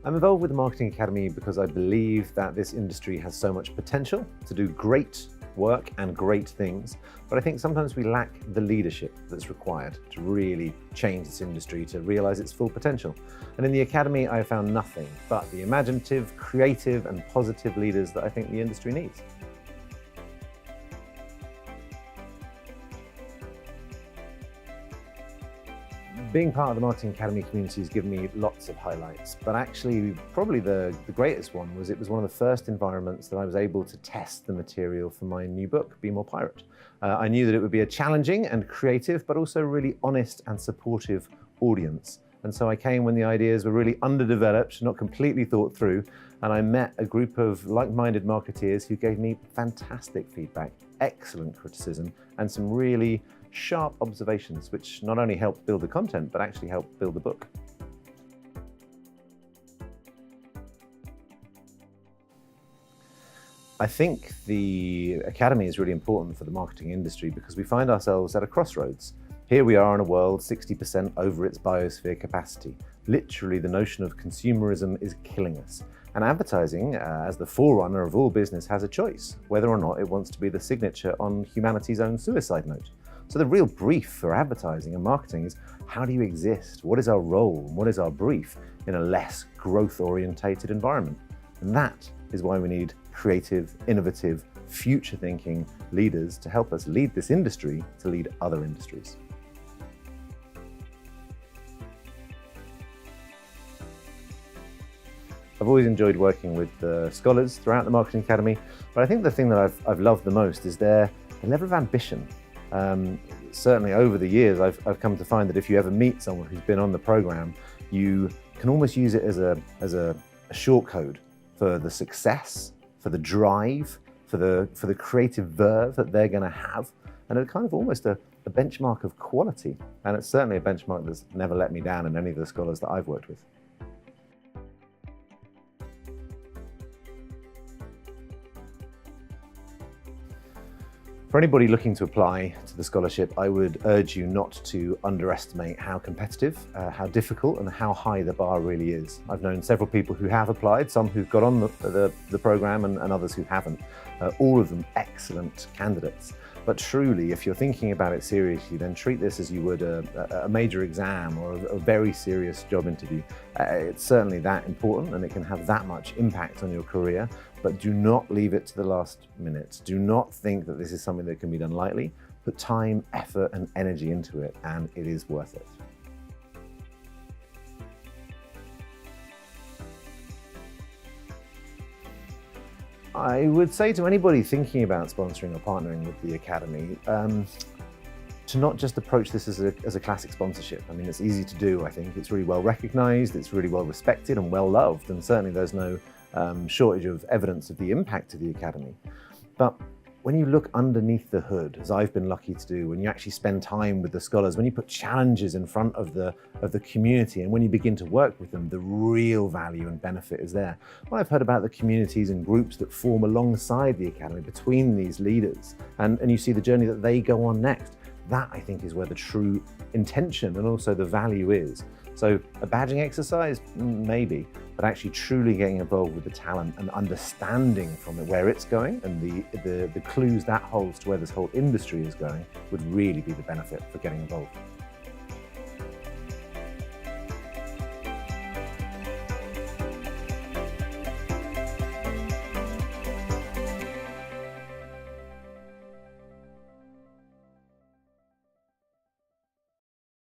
I'm involved with the Marketing Academy because I believe that this industry has so much potential to do great work and great things, but I think sometimes we lack the leadership that's required to really change this industry, to realize its full potential. And in the Academy, I have found nothing but the imaginative, creative, and positive leaders that I think the industry needs. Being part of the Marketing Academy community has given me lots of highlights, but actually probably the greatest one was it was one of the first environments that I was able to test the material for my new book, Be More Pirate. I knew that it would be a challenging and creative, but also really honest and supportive audience. And so I came when the ideas were really underdeveloped, not completely thought through, and I met a group of like-minded marketeers who gave me fantastic feedback, excellent criticism, and some really sharp observations, which not only helped build the content, but actually helped build the book. I think the Academy is really important for the marketing industry because we find ourselves at a crossroads. Here we are in a world 60% over its biosphere capacity. Literally, the notion of consumerism is killing us. And advertising, as the forerunner of all business, has a choice, whether or not it wants to be the signature on humanity's own suicide note. So the real brief for advertising and marketing is, how do you exist? What is our role? What is our brief in a less growth-orientated environment? And that is why we need creative, innovative, future-thinking leaders to help us lead this industry to lead other industries. I've always enjoyed working with the scholars throughout the Marketing Academy, but I think the thing that I've loved the most is their level of ambition. Certainly over the years, I've come to find that if you ever meet someone who's been on the program, you can almost use it as a short code for the success, for the drive, for the creative verve that they're going to have, and it's kind of almost a benchmark of quality. And it's certainly a benchmark that's never let me down in any of the scholars that I've worked with. For anybody looking to apply to the scholarship, I would urge you not to underestimate how competitive, how difficult, and how high the bar really is. I've known several people who have applied, some who've got on the program and others who haven't. All of them excellent candidates. But truly, if you're thinking about it seriously, then treat this as you would a major exam or a very serious job interview. It's certainly that important and it can have that much impact on your career, but do not leave it to the last minute. Do not think that this is something that can be done lightly. Put time, effort, and energy into it, and it is worth it. I would say to anybody thinking about sponsoring or partnering with the Academy, to not just approach this as a classic sponsorship. I mean, it's easy to do, I think. It's really well recognized, it's really well respected and well loved, and certainly there's no shortage of evidence of the impact of the Academy. But when you look underneath the hood, as I've been lucky to do, when you actually spend time with the scholars, when you put challenges in front of the community, and when you begin to work with them, the real value and benefit is there. When I've heard about the communities and groups that form alongside the Academy between these leaders, and you see the journey that they go on next, that I think is where the true intention and also the value is. So a badging exercise, maybe, but actually truly getting involved with the talent and understanding from it where it's going and the clues that holds to where this whole industry is going would really be the benefit for getting involved.